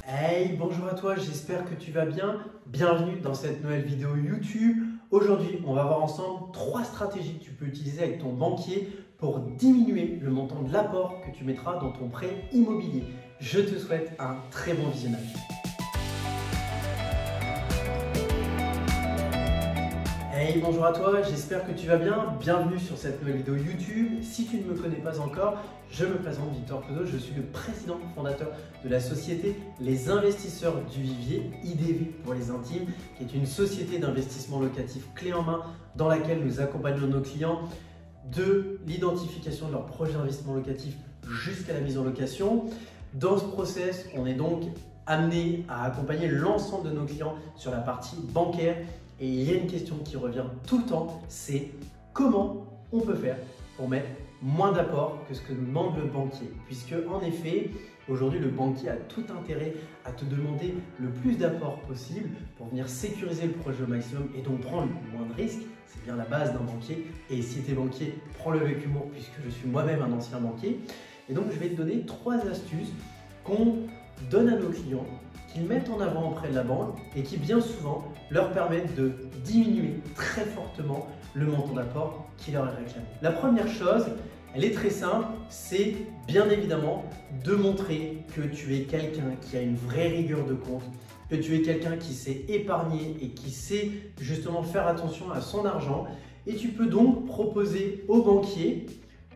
Hey, bonjour à toi, j'espère que tu vas bien. Bienvenue dans cette nouvelle vidéo YouTube. Aujourd'hui, on va voir ensemble 3 stratégies que tu peux utiliser avec ton banquier pour diminuer le montant de l'apport que tu mettras dans ton prêt immobilier. Je te souhaite un très bon visionnage. Hey, bonjour à toi, j'espère que tu vas bien. Bienvenue sur cette nouvelle vidéo YouTube. Si tu ne me connais pas encore, je me présente Victor Clodo, je suis le président fondateur de la société Les Investisseurs du Vivier, IDV pour les intimes, qui est une société d'investissement locatif clé en main dans laquelle nous accompagnons nos clients de l'identification de leur projet d'investissement locatif jusqu'à la mise en location. Dans ce process, on est donc amené à accompagner l'ensemble de nos clients sur la partie bancaire. Et il y a une question qui revient tout le temps, c'est comment on peut faire pour mettre moins d'apport que ce que nous demande le banquier. Puisque en effet, aujourd'hui le banquier a tout intérêt à te demander le plus d'apport possible pour venir sécuriser le projet au maximum et donc prendre le moins de risques. C'est bien la base d'un banquier. Et si tu es banquier, prends-le avec humour puisque je suis moi-même un ancien banquier. Et donc je vais te donner 3 astuces qu'on donne à nos clients, qu'ils mettent en avant auprès de la banque et qui bien souvent leur permettent de diminuer très fortement le montant d'apport qui leur est réclamé. La première chose, elle est très simple, c'est bien évidemment de montrer que tu es quelqu'un qui a une vraie rigueur de compte, que tu es quelqu'un qui sait épargner et qui sait justement faire attention à son argent. Et tu peux donc proposer au banquier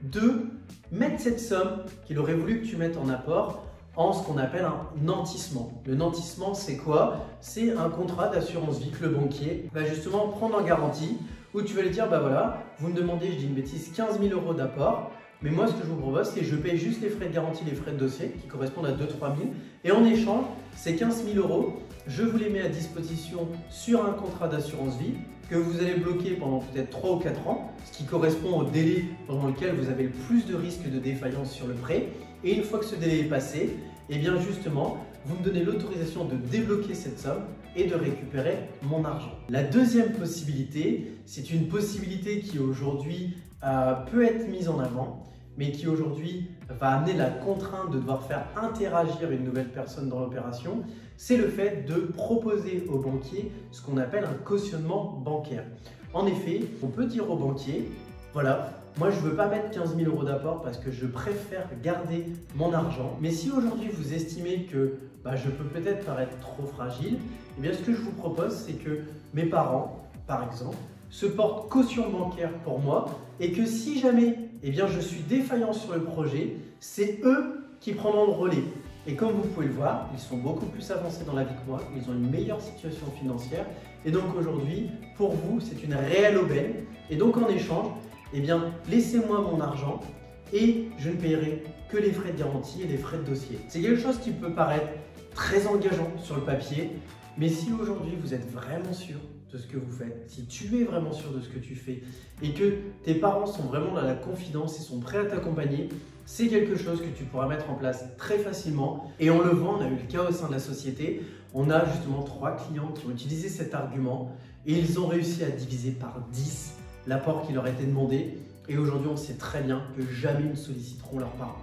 de mettre cette somme qu'il aurait voulu que tu mettes en apport en ce qu'on appelle un nantissement. Le nantissement, c'est quoi? C'est un contrat d'assurance vie que le banquier va justement prendre en garantie où tu vas lui dire, bah voilà, vous me demandez, je dis une bêtise, 15 000 € d'apport, mais moi ce que je vous propose, c'est que je paye juste les frais de garantie, les frais de dossier qui correspondent à 2-3 000 et en échange, ces 15 000 €, je vous les mets à disposition sur un contrat d'assurance vie que vous allez bloquer pendant peut-être 3 ou 4 ans, ce qui correspond au délai pendant lequel vous avez le plus de risques de défaillance sur le prêt. Et une fois que ce délai est passé, et bien justement, vous me donnez l'autorisation de débloquer cette somme et de récupérer mon argent. La deuxième possibilité, c'est une possibilité qui aujourd'hui peut être mise en avant, mais qui aujourd'hui va amener la contrainte de devoir faire interagir une nouvelle personne dans l'opération, c'est le fait de proposer au banquier ce qu'on appelle un cautionnement bancaire. En effet, on peut dire au banquier, voilà, moi je ne veux pas mettre 15 000 € d'apport parce que je préfère garder mon argent. Mais si aujourd'hui vous estimez que je peux peut-être paraître trop fragile, eh bien ce que je vous propose, c'est que mes parents, par exemple, se portent caution bancaire pour moi et que si jamais je suis défaillant sur le projet, c'est eux qui prendront le relais. Et comme vous pouvez le voir, ils sont beaucoup plus avancés dans la vie que moi, ils ont une meilleure situation financière et donc aujourd'hui, pour vous, c'est une réelle aubaine. Et donc en échange, laissez-moi mon argent et je ne paierai que les frais de garantie et les frais de dossier. C'est quelque chose qui peut paraître très engageant sur le papier, mais si aujourd'hui vous êtes vraiment sûr de ce que vous faites, si tu es vraiment sûr de ce que tu fais et que tes parents sont vraiment dans la confidence et sont prêts à t'accompagner, c'est quelque chose que tu pourras mettre en place très facilement. Et on le voit, on a eu le cas au sein de la société, on a justement 3 clients qui ont utilisé cet argument et ils ont réussi à diviser par 10 l'apport qui leur était demandé. Et aujourd'hui, on sait très bien que jamais ils ne solliciteront leurs parents.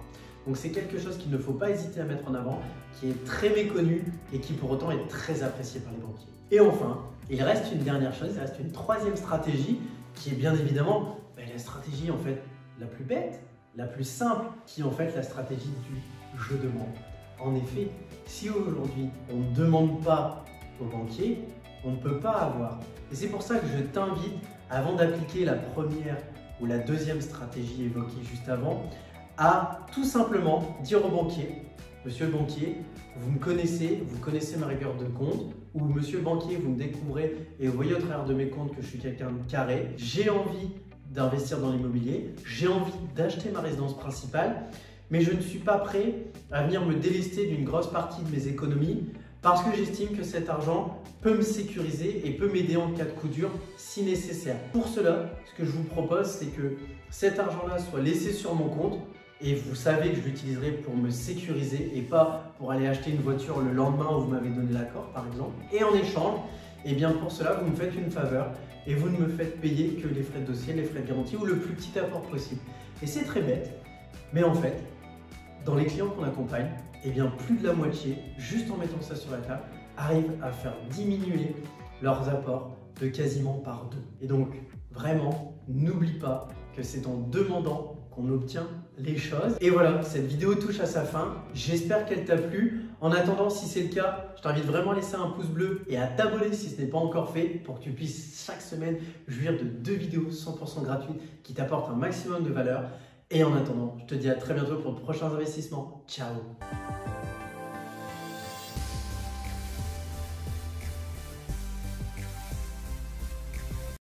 Donc c'est quelque chose qu'il ne faut pas hésiter à mettre en avant, qui est très méconnu et qui pour autant est très apprécié par les banquiers. Et enfin, il reste une dernière chose, il reste une 3e stratégie qui est bien évidemment la stratégie en fait la plus bête, la plus simple, qui est en fait la stratégie du je demande. En effet, si aujourd'hui on ne demande pas au banquier, on ne peut pas avoir. Et c'est pour ça que je t'invite, avant d'appliquer la première ou la 2e stratégie évoquée juste avant, à tout simplement dire au banquier, monsieur le banquier, vous me connaissez, vous connaissez ma rigueur de compte, ou monsieur le banquier, vous me découvrez et vous voyez au travers de mes comptes que je suis quelqu'un de carré, j'ai envie d'investir dans l'immobilier, j'ai envie d'acheter ma résidence principale, mais je ne suis pas prêt à venir me délester d'une grosse partie de mes économies parce que j'estime que cet argent peut me sécuriser et peut m'aider en cas de coup dur si nécessaire. Pour cela, ce que je vous propose, c'est que cet argent-là soit laissé sur mon compte et vous savez que je l'utiliserai pour me sécuriser et pas pour aller acheter une voiture le lendemain où vous m'avez donné l'accord par exemple. Et en échange, pour cela, vous me faites une faveur et vous ne me faites payer que les frais de dossier, les frais de garantie ou le plus petit apport possible. Et c'est très bête, mais en fait, dans les clients qu'on accompagne, eh bien plus de la moitié, juste en mettant ça sur la table, arrivent à faire diminuer leurs apports de quasiment par 2. Et donc, vraiment, n'oublie pas que c'est en demandant qu'on obtient les choses. Et voilà, cette vidéo touche à sa fin. J'espère qu'elle t'a plu. En attendant, si c'est le cas, je t'invite vraiment à laisser un pouce bleu et à t'abonner si ce n'est pas encore fait pour que tu puisses chaque semaine jouir de 2 vidéos 100% gratuites qui t'apportent un maximum de valeur. Et en attendant, je te dis à très bientôt pour de prochains investissements. Ciao!